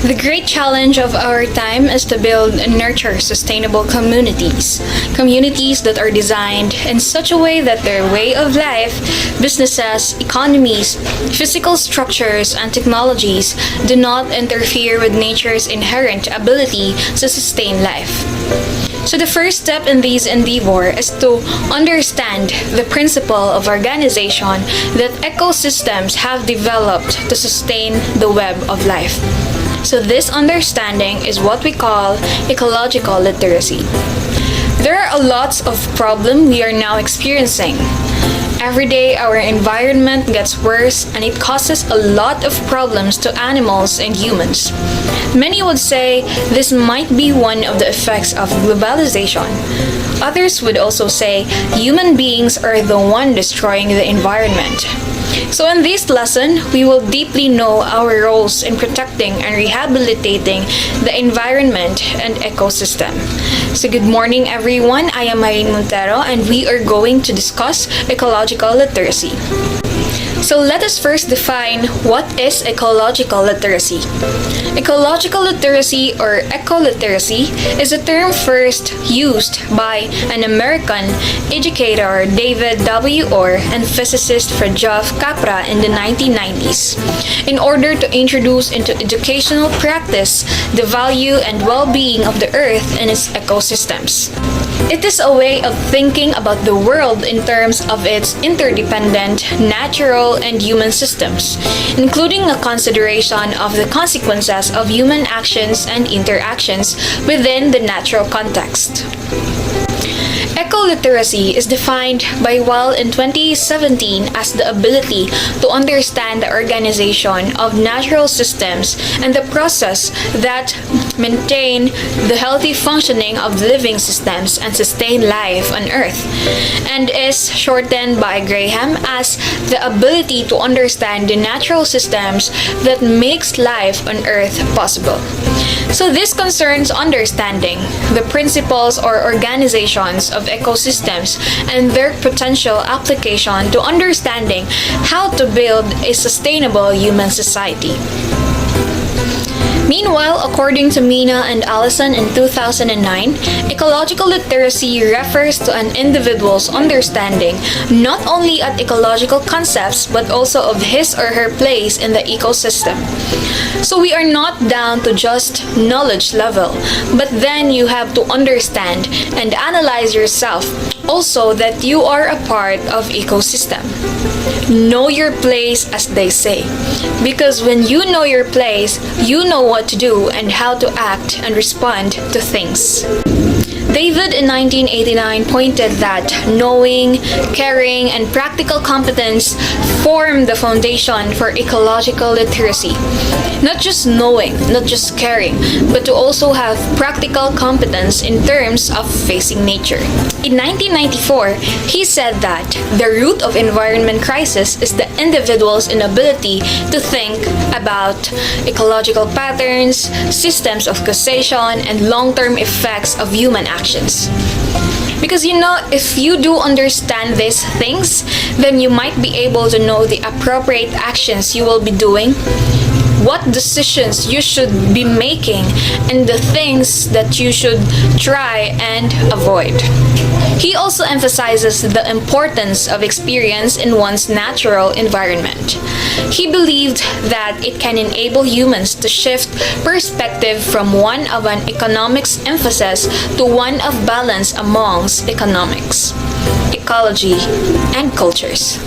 The great challenge of our time is to build and nurture sustainable communities. Communities that are designed in such a way that their way of life, businesses, economies, physical structures, and technologies do not interfere with nature's inherent ability to sustain life. So the first step in this endeavor is to understand the principle of organization that ecosystems have developed to sustain the web of life. So this understanding is what we call ecological literacy. There are lots of problems we are now experiencing. Every day, our environment gets worse and it causes a lot of problems to animals and humans. Many would say this might be one of the effects of globalization. Others would also say human beings are the one destroying the environment. So in this lesson, we will deeply know our roles in protecting and rehabilitating the environment and ecosystem. So good morning everyone, I am Marie Montero and we are going to discuss ecological literacy. So let us first define what is ecological literacy. Ecological literacy or ecoliteracy is a term first used by an American educator, David W. Orr, and physicist Fritjof Capra in the 1990s, in order to introduce into educational practice the value and well-being of the earth and its ecosystems. It is a way of thinking about the world in terms of its interdependent, natural, and human systems, including a consideration of the consequences of human actions and interactions within the natural context. Ecoliteracy is defined by Weil in 2017 as the ability to understand the organization of natural systems and the process that maintain the healthy functioning of living systems and sustain life on Earth, and is shortened by Graham as the ability to understand the natural systems that makes life on Earth possible. So this concerns understanding the principles or organizations of ecosystems and their potential application to understanding how to build a sustainable human society. Meanwhile, according to Mina and Allison in 2009, ecological literacy refers to an individual's understanding not only at ecological concepts but also of his or her place in the ecosystem. So we are not down to just knowledge level, but then you have to understand and analyze yourself also that you are a part of ecosystem. Know your place, as they say, because when you know your place, you know what to do and how to act and respond to things. David in 1989 pointed that knowing, caring, and practical competence form the foundation for ecological literacy. Not just knowing, not just caring, but to also have practical competence in terms of facing nature. In 1994, he said that the root of environment crisis is the individual's inability to think about ecological patterns, systems of causation, and long-term effects of human actions. Because if you do understand these things, then you might be able to know the appropriate actions you will be doing, what decisions you should be making, and the things that you should try and avoid. He also emphasizes the importance of experience in one's natural environment. He believed that it can enable humans to shift perspective from one of an economics emphasis to one of balance amongst economics, ecology, and cultures.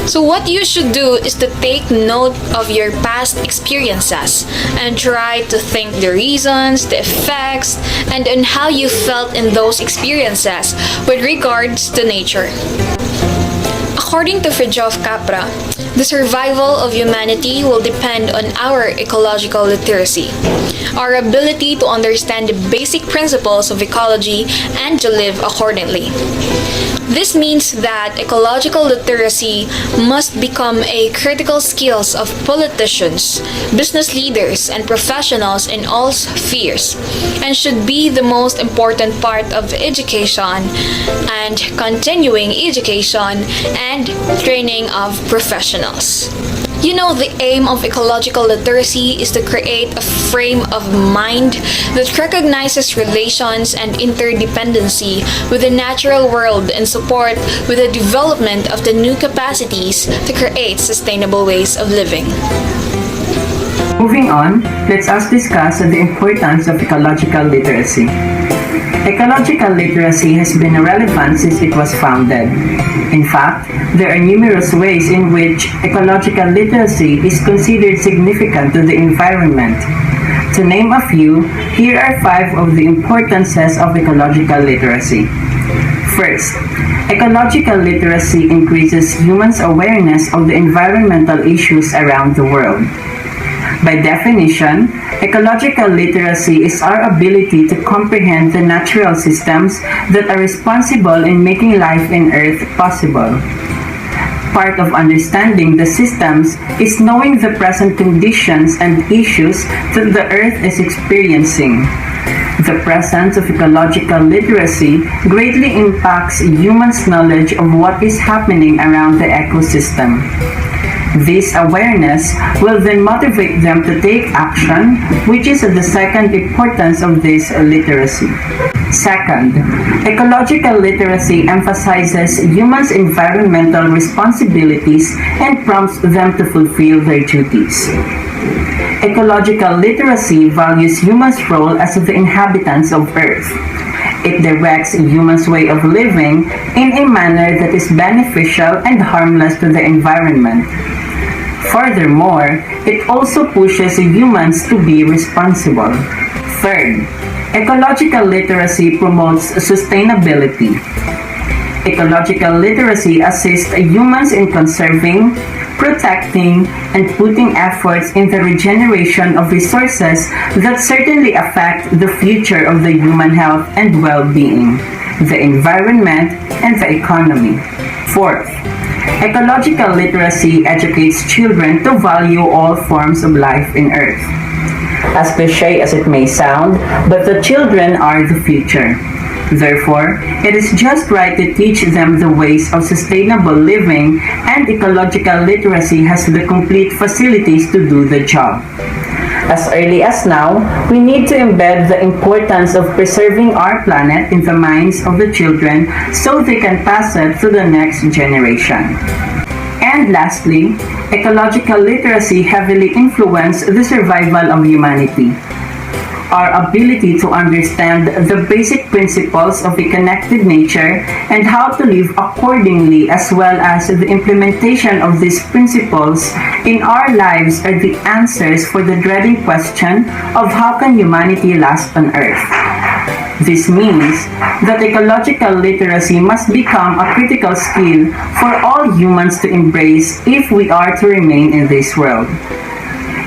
So what you should do is to take note of your past experiences and try to think the reasons, the effects, and on how you felt in those experiences with regards to nature. According to Fritjof Capra, the survival of humanity will depend on our ecological literacy, our ability to understand the basic principles of ecology and to live accordingly. This means that ecological literacy must become a critical skills of politicians, business leaders, and professionals in all spheres, and should be the most important part of education and continuing education and training of professionals. You know, the aim of ecological literacy is to create a frame of mind that recognizes relations and interdependency with the natural world and support with the development of the new capacities to create sustainable ways of living. Moving on, let's us discuss the importance of ecological literacy. Ecological literacy has been relevant since it was founded. In fact, there are numerous ways in which ecological literacy is considered significant to the environment. To name a few, here are 5 of the importances of ecological literacy. First, ecological literacy increases humans' awareness of the environmental issues around the world. By definition, ecological literacy is our ability to comprehend the natural systems that are responsible in making life on Earth possible. Part of understanding the systems is knowing the present conditions and issues that the Earth is experiencing. The presence of ecological literacy greatly impacts humans' knowledge of what is happening around the ecosystem. This awareness will then motivate them to take action, which is the second importance of this literacy. Second, ecological literacy emphasizes humans' environmental responsibilities and prompts them to fulfill their duties. Ecological literacy values humans' role as the inhabitants of Earth. It directs humans' way of living in a manner that is beneficial and harmless to the environment. Furthermore, it also pushes humans to be responsible. Third, ecological literacy promotes sustainability. Ecological literacy assists humans in conserving, protecting, and putting efforts in the regeneration of resources that certainly affect the future of the human health and well-being, the environment, and the economy. Fourth, ecological literacy educates children to value all forms of life in Earth. As cliche as it may sound, but the children are the future. Therefore, it is just right to teach them the ways of sustainable living, and ecological literacy has the complete facilities to do the job. As early as now, we need to embed the importance of preserving our planet in the minds of the children so they can pass it to the next generation. And lastly, ecological literacy heavily influences the survival of humanity. Our ability to understand the basic principles of a connected nature and how to live accordingly, as well as the implementation of these principles in our lives, are the answers for the dreading question of how can humanity last on Earth. This means that ecological literacy must become a critical skill for all humans to embrace if we are to remain in this world.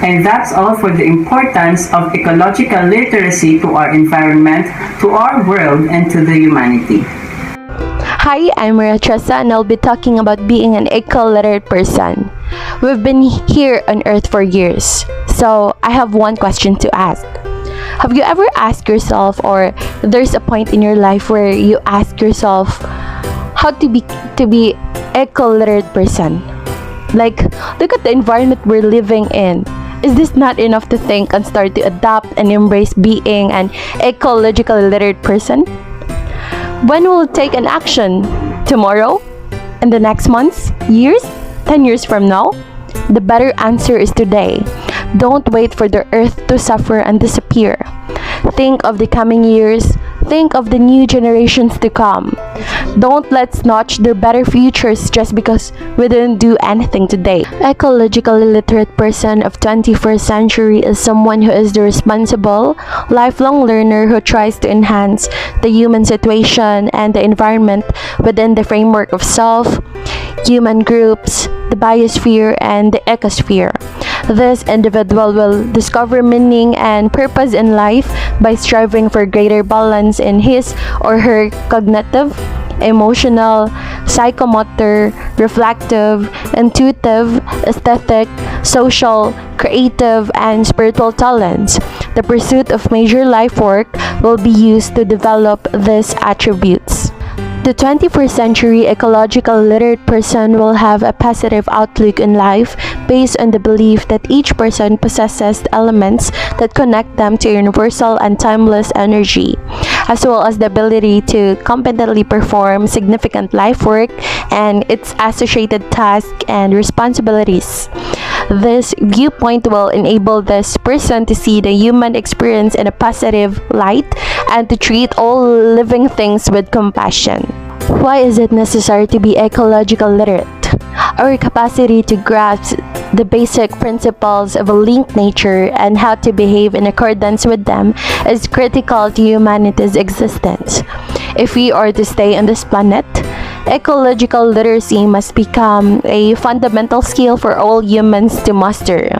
And that's all for the importance of ecological literacy to our environment, to our world, and to the humanity. Hi, I'm Maria Tressa, and I'll be talking about being an eco-literate person. We've been here on Earth for years, so I have one question to ask. Have you ever asked yourself, or there's a point in your life where you ask yourself how to be eco-literate person? Like, look at the environment we're living in. Is this not enough to think and start to adapt and embrace being an ecologically literate person? When will we take an action? Tomorrow? In the next months? Years? 10 years from now? The better answer is today. Don't wait for the earth to suffer and disappear. Think of the coming years. Think of the new generations to come. Don't let's notch their better futures just because we didn't do anything today. Ecologically literate person of 21st century is someone who is the responsible, lifelong learner who tries to enhance the human situation and the environment within the framework of self, human groups, the biosphere, and the ecosphere. This individual will discover meaning and purpose in life by striving for greater balance in his or her cognitive, emotional, psychomotor, reflective, intuitive, aesthetic, social, creative, and spiritual talents. The pursuit of major life work will be used to develop these attributes. The 21st century ecological literate person will have a positive outlook on life based on the belief that each person possesses the elements that connect them to universal and timeless energy, as well as the ability to competently perform significant life work and its associated tasks and responsibilities. This viewpoint will enable this person to see the human experience in a positive light and to treat all living things with compassion. Why is it necessary to be ecological literate? Our capacity to grasp the basic principles of a linked nature and how to behave in accordance with them is critical to humanity's existence. If we are to stay on this planet, ecological literacy must become a fundamental skill for all humans to master.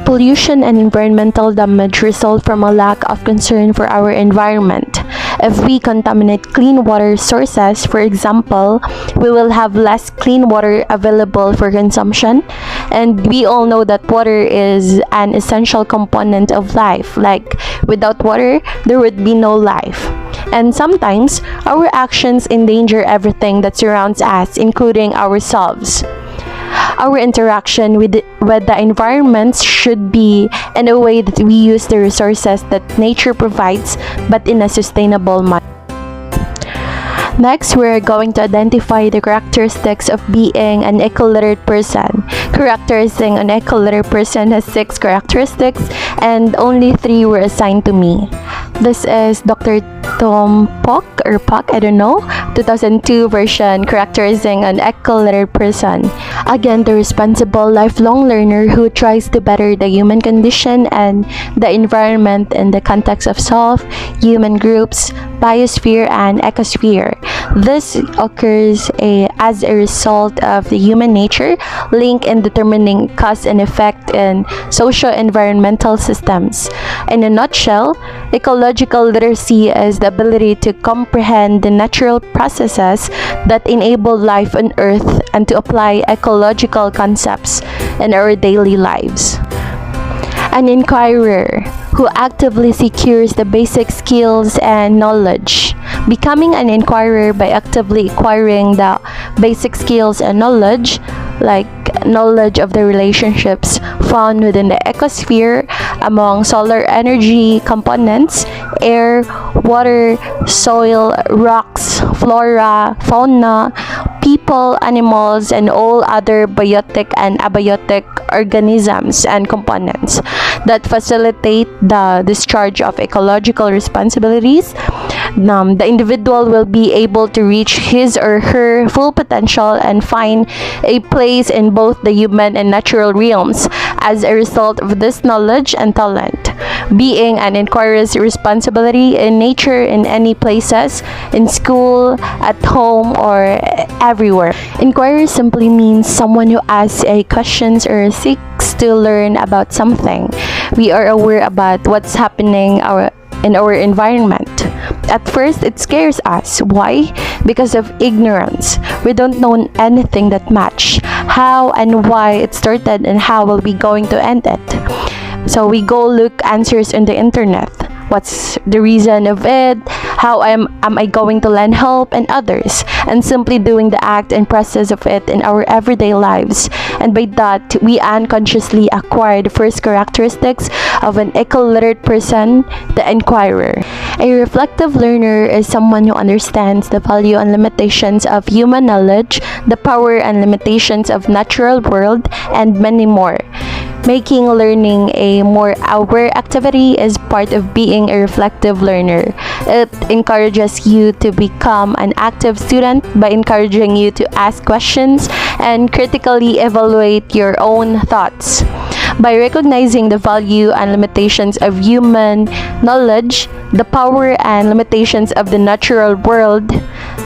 Pollution and environmental damage result from a lack of concern for our environment. If we contaminate clean water sources, for example, we will have less clean water available for consumption. And we all know that water is an essential component of life. Like, without water, there would be no life. And sometimes, our actions endanger everything that surrounds us, including ourselves. Our interaction with the environment should be in a way that we use the resources that nature provides, but in a sustainable manner. Next, we're going to identify the characteristics of being an eco-literate person. Characterizing an eco-literate person has 6 characteristics, and only 3 were assigned to me. This is Dr. Tom Pock, 2002 version, characterizing an eco-literate person. Again, the responsible lifelong learner who tries to better the human condition and the environment in the context of self, human groups, biosphere, and ecosphere. This occurs as a result of the human nature link in determining cause and effect in socio-environmental systems. In a nutshell, ecological literacy is the ability to comprehend the natural processes that enable life on Earth and to apply ecological concepts in our daily lives. An inquirer who actively secures the basic skills and knowledge. Becoming an inquirer by actively acquiring the basic skills and knowledge, like knowledge of the relationships found within the ecosphere among solar energy components, air, water, soil, rocks, flora, fauna, people, animals, and all other biotic and abiotic organisms and components that facilitate the discharge of ecological responsibilities. The individual will be able to reach his or her full potential and find a place in both the human and natural realms as a result of this knowledge and talent. Being an inquirer's responsibility in nature, in any places, in school, at home, or everywhere. Inquirer simply means someone who asks a questions or seeks to learn about something. We are aware about what's happening in our environment. At first, it scares us. Why? Because of ignorance. We don't know anything that much. How and why it started and how will we going to end it. So we go look answers on the internet. What's the reason of it? How am I going to lend help and others? And simply doing the act and process of it in our everyday lives. And by that, we unconsciously acquire the first characteristics of an eco-literate person, the inquirer. A reflective learner is someone who understands the value and limitations of human knowledge, the power and limitations of natural world, and many more. Making learning a more aware activity is part of being a reflective learner. It encourages you to become an active student by encouraging you to ask questions and critically evaluate your own thoughts. By recognizing the value and limitations of human knowledge, the power and limitations of the natural world,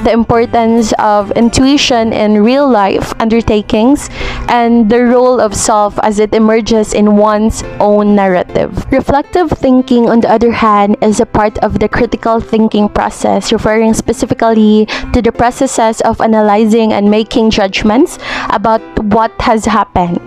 the importance of intuition in real life undertakings, and the role of self as it emerges in one's own narrative. Reflective thinking, on the other hand, is a part of the critical thinking process, referring specifically to the processes of analyzing and making judgments about what has happened.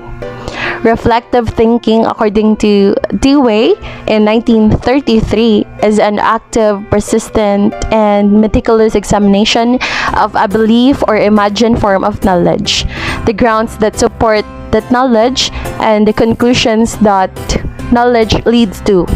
Reflective thinking, according to Dewey in 1933, is an active, persistent, and meticulous examination of a belief or imagined form of knowledge, the grounds that support that knowledge, and the conclusions that knowledge leads to.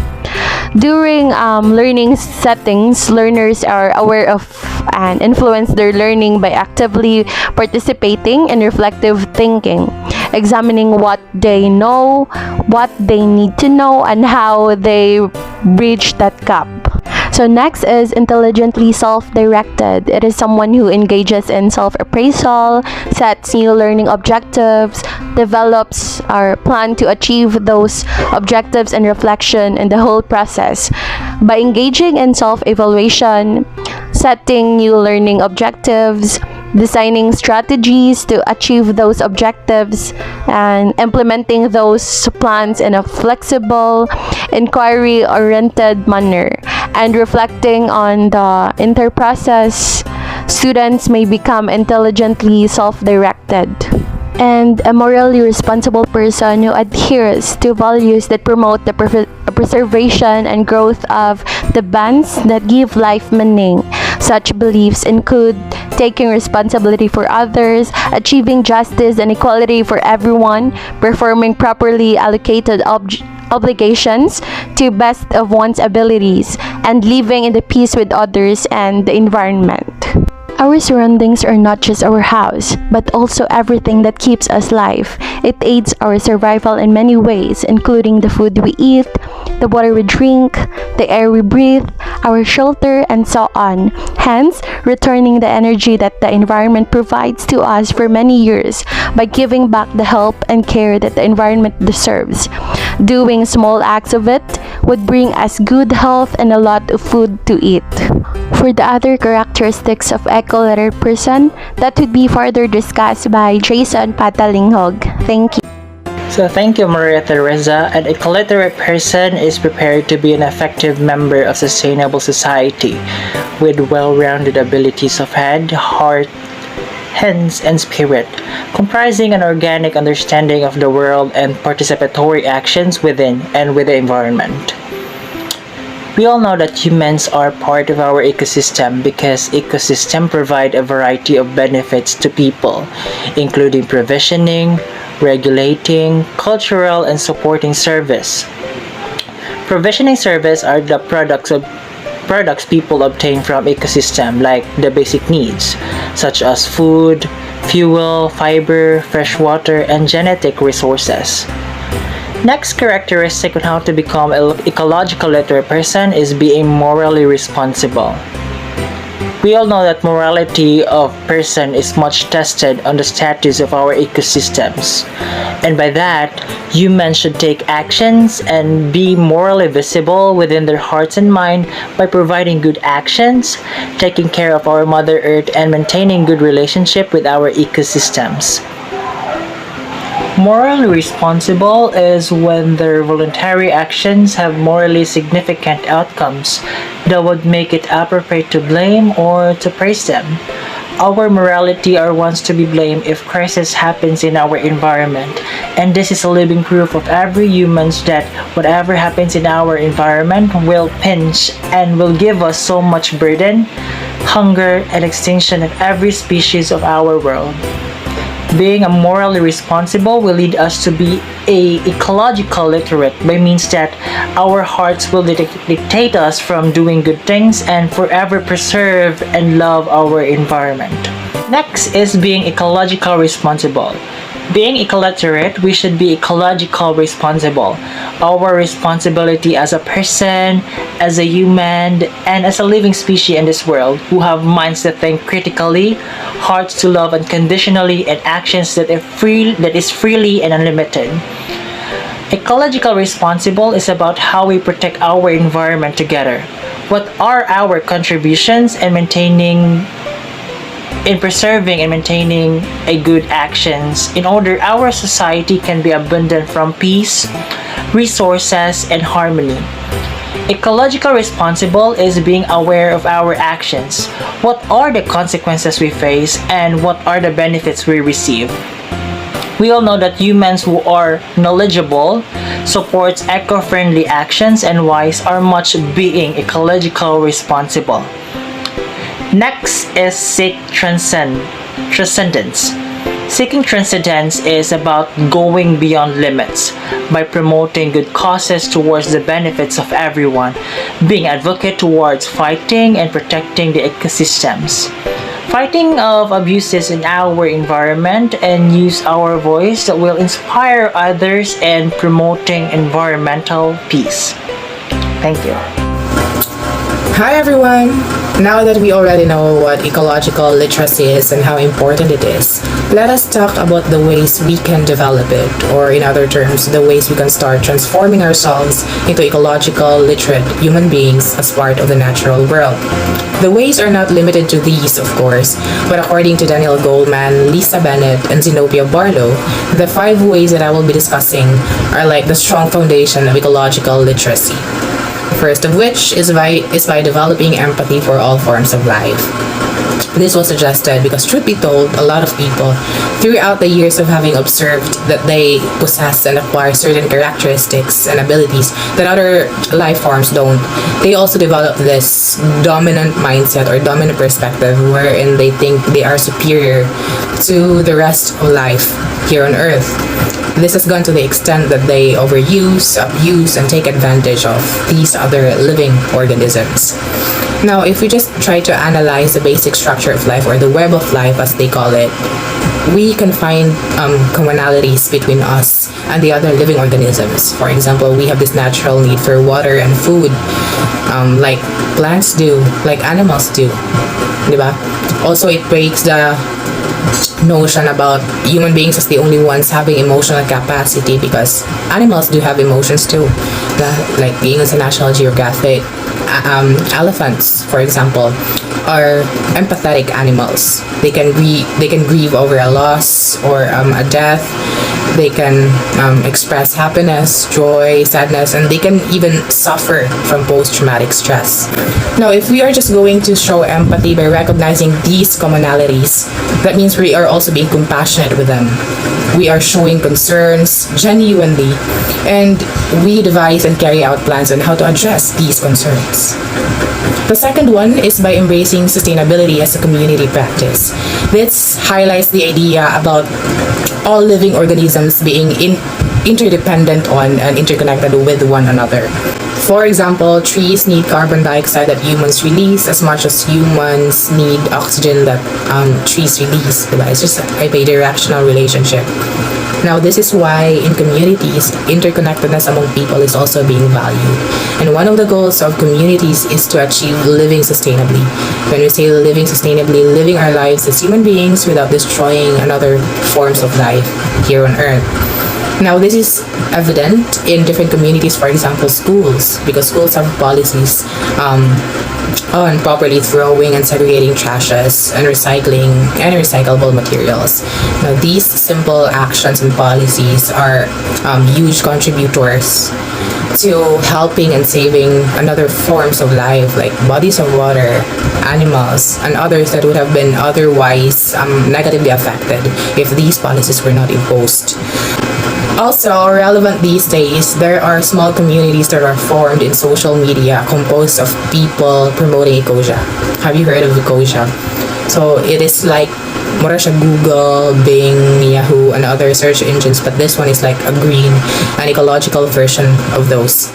During learning settings, learners are aware of and influence their learning by actively participating in reflective thinking, examining what they know, what they need to know, and how they bridge that gap. So next is intelligently self-directed. It is someone who engages in self-appraisal, sets new learning objectives, develops or plan to achieve those objectives and reflection in the whole process. By engaging in self-evaluation, setting new learning objectives, designing strategies to achieve those objectives, and implementing those plans in a flexible, inquiry-oriented manner, and reflecting on the inter-process, students may become intelligently self-directed and a morally responsible person who adheres to values that promote the preservation and growth of the bonds that give life meaning. Such beliefs include taking responsibility for others, achieving justice and equality for everyone, performing properly allocated obligations to best of one's abilities, and living in the peace with others and the environment. Our surroundings are not just our house, but also everything that keeps us alive. It aids our survival in many ways, including the food we eat, the water we drink, the air we breathe, our shelter, and so on. Hence, returning the energy that the environment provides to us for many years by giving back the help and care that the environment deserves. Doing small acts of it would bring us good health and a lot of food to eat. For the other characteristics of eco-literate person, that would be further discussed by Jason Patalinghog. Thank you. So thank you, Maria Teresa. An eco-literate person is prepared to be an effective member of sustainable society with well-rounded abilities of head, heart, hands, and spirit, comprising an organic understanding of the world and participatory actions within and with the environment. We all know that humans are part of our ecosystem because ecosystems provide a variety of benefits to people, including provisioning, regulating, cultural, and supporting service. Provisioning service are the products people obtain from ecosystem, like the basic needs, such as food, fuel, fiber, fresh water, and genetic resources. Next characteristic on how to become an ecological literate person is being morally responsible. We all know that morality of person is much tested on the status of our ecosystems. And by that, humans should take actions and be morally visible within their hearts and mind by providing good actions, taking care of our Mother Earth, and maintaining good relationship with our ecosystems. Morally responsible is when their voluntary actions have morally significant outcomes that would make it appropriate to blame or to praise them. Our morality are ones to be blamed if crisis happens in our environment, and this is a living proof of every humans that whatever happens in our environment will pinch and will give us so much burden, hunger, and extinction of every species of our world. Being a morally responsible will lead us to be a ecological literate by means that our hearts will dictate us from doing good things and forever preserve and love our environment. Next is being ecological responsible. Being ecoliterate, we should be ecological responsible. Our responsibility as a person, as a human, and as a living species in this world who have minds that think critically, hearts to love unconditionally, and actions that is freely and unlimited. Ecological responsible is about how we protect our environment together. What are our contributions in preserving and maintaining a good actions in order our society can be abundant from peace, resources, and harmony. Ecological responsible is being aware of our actions. What are the consequences we face and what are the benefits we receive? We all know that humans who are knowledgeable, supports eco-friendly actions, and wise are much being ecological responsible. Next is seek transcendence. Seeking transcendence is about going beyond limits by promoting good causes towards the benefits of everyone, being advocate towards fighting and protecting the ecosystems, fighting of abuses in our environment, and use our voice that will inspire others and promoting environmental peace. Thank you. Hi everyone! Now that we already know what ecological literacy is and how important it is, let us talk about the ways we can develop it, or in other terms, the ways we can start transforming ourselves into ecological literate human beings as part of the natural world. The ways are not limited to these, of course, but according to Daniel Goleman, Lisa Bennett, and Zenobia Barlow, the 5 ways that I will be discussing are like the strong foundation of ecological literacy. First of which is by developing empathy for all forms of life. This was suggested because, truth be told, a lot of people, throughout the years of having observed that they possess and acquire certain characteristics and abilities that other life forms don't, they also develop this dominant mindset or dominant perspective wherein they think they are superior to the rest of life here on Earth. This has gone to the extent that they overuse, abuse, and take advantage of these other living organisms. Now, if we just try to analyze the basic structure of life, or the web of life as they call it, we can find commonalities between us and the other living organisms. For example, we have this natural need for water and food, like plants do, like animals do. Diba? Also, it breaks the notion about human beings as the only ones having emotional capacity, because animals do have emotions too. Like being in National Geographic, elephants, for example, are empathetic animals. They can grieve over a loss or a death. They can express happiness, joy, sadness, and they can even suffer from post-traumatic stress. Now, if we are just going to show empathy by recognizing these commonalities, that means we are also being compassionate with them. We are showing concerns genuinely, and we devise and carry out plans on how to address these concerns. The second one is by embracing sustainability as a community practice. This highlights the idea about all living organisms being interdependent on and interconnected with one another. For example, trees need carbon dioxide that humans release as much as humans need oxygen that trees release. It's just a bidirectional relationship. Now, this is why in communities, interconnectedness among people is also being valued. And one of the goals of communities is to achieve living sustainably. When we say living sustainably, living our lives as human beings without destroying another forms of life here on Earth. Now, this is evident in different communities, for example, schools, because schools have policies on properly throwing and segregating trashes and recycling and recyclable materials. Now, these simple actions and policies are huge contributors to helping and saving another forms of life, like bodies of water, animals, and others that would have been otherwise negatively affected if these policies were not imposed. Also, relevant these days, there are small communities that are formed in social media composed of people promoting Ecosia. Have you heard of Ecosia? So it is like mura siya Google, Bing, Yahoo, and other search engines, but this one is like a green and ecological version of those.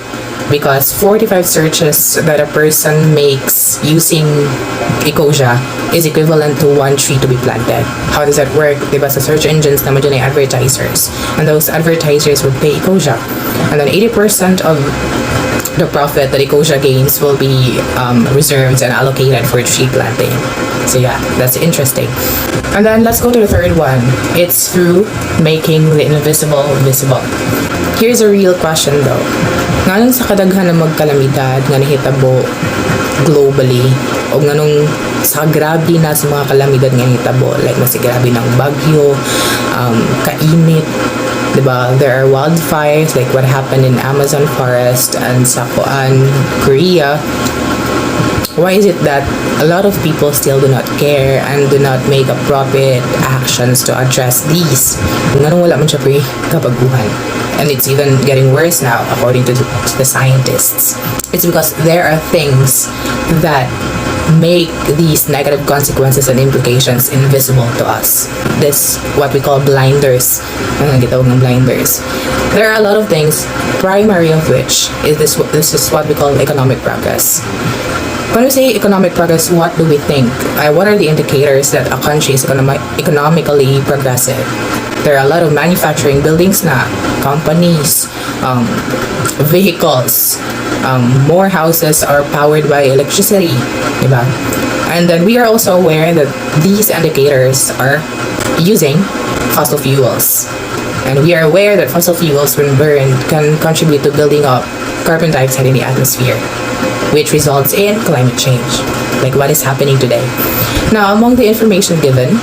Because 45 searches that a person makes using Ecosia is equivalent to 1 tree to be planted. How does that work? Diba sa search engines naman dyan ay advertisers. And those advertisers would pay Ecosia. And then 80% of the profit that Ecosia gains will be reserved and allocated for tree planting. So yeah, that's interesting. And then let's go to the third one. It's through making the invisible visible. Here's a real question though. Nganong sa kadaghan ng magkalamidad nga nahitabo globally, o nganong sa grabe na sa mga kalamidad nga nahitabo, like mas grabe ng bagyo, kainit, diba? There are wildfires like what happened in Amazon forest and sa Korea. Why is it that a lot of people still do not care and do not make appropriate actions to address these? Nganong wala man siya pre kabaguhan. And it's even getting worse now, according to the scientists. It's because there are things that make these negative consequences and implications invisible to us. This what we call blinders. Ang gitawag ng blinders. There are a lot of things, primary of which is this is what we call economic progress. When we say economic progress, what do we think? What are the indicators that a country is economically progressive? There are a lot of manufacturing buildings na, companies, vehicles, more houses are powered by electricity, diba? And then we are also aware that these indicators are using fossil fuels. And we are aware that fossil fuels, when burned, can contribute to building up carbon dioxide in the atmosphere, which results in climate change, like what is happening today. Now, among the information given,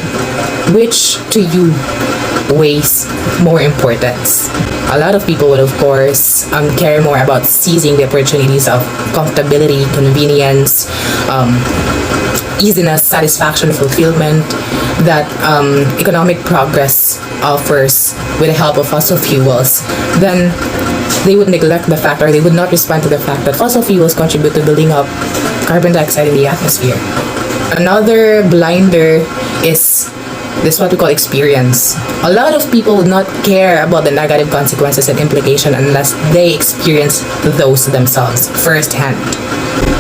which to you weighs more importance? A lot of people would, of course, care more about seizing the opportunities of comfortability, convenience, easiness, satisfaction, fulfillment that economic progress offers with the help of fossil fuels. Then they would neglect the fact, or they would not respond to the fact that fossil fuels contribute to building up carbon dioxide in the atmosphere. Another blinder is this what we call experience. A lot of people would not care about the negative consequences and implication unless they experience those themselves firsthand.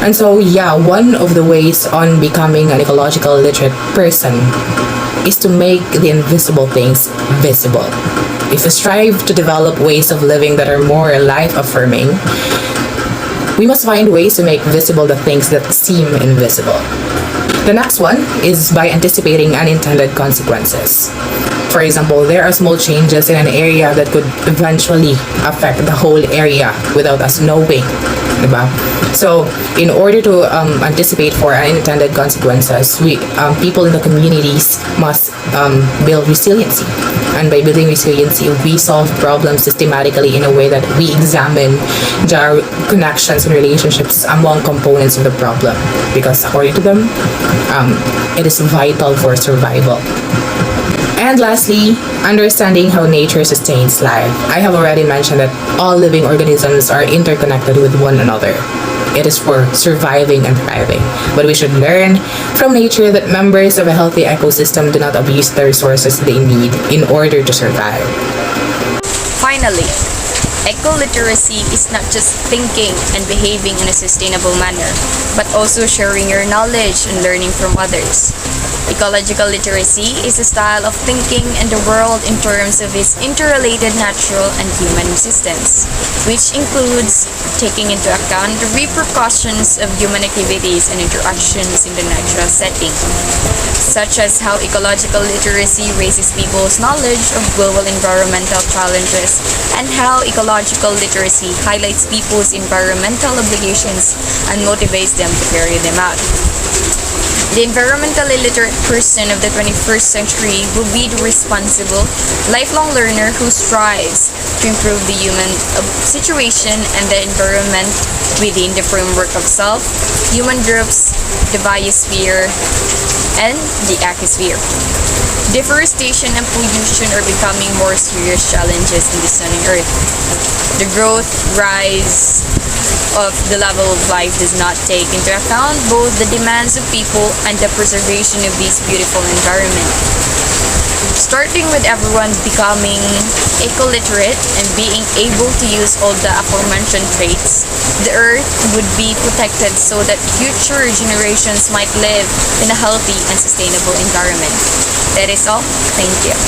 And so, yeah, one of the ways on becoming an ecological literate person is to make the invisible things visible. If we strive to develop ways of living that are more life-affirming, we must find ways to make visible the things that seem invisible. The next one is by anticipating unintended consequences. For example, there are small changes in an area that could eventually affect the whole area without us knowing. Diba? So, in order to anticipate for unintended consequences, people in the communities must build resiliency. And by building resiliency, we solve problems systematically in a way that we examine the connections and relationships among components of the problem. Because according to them, it is vital for survival. And lastly, understanding how nature sustains life. I have already mentioned that all living organisms are interconnected with one another. It is for surviving and thriving. But we should learn from nature that members of a healthy ecosystem do not abuse the resources they need in order to survive. Finally, eco-literacy is not just thinking and behaving in a sustainable manner, but also sharing your knowledge and learning from others. Ecological literacy is a style of thinking in the world in terms of its interrelated natural and human existence, which includes taking into account the repercussions of human activities and interactions in the natural setting, such as how ecological literacy raises people's knowledge of global environmental challenges and how ecological literacy highlights people's environmental obligations and motivates them to carry them out. The environmentally literate person of the 21st century will be the responsible, lifelong learner who strives to improve the human situation and the environment within the framework of self, human groups, the biosphere, and the ecosphere. Deforestation and pollution are becoming more serious challenges in the sun and earth. The growth, rise of the level of life does not take into account both the demands of people and the preservation of this beautiful environment. Starting with everyone becoming eco-literate and being able to use all the aforementioned traits, the earth would be protected so that future generations might live in a healthy and sustainable environment. That is all. Thank you.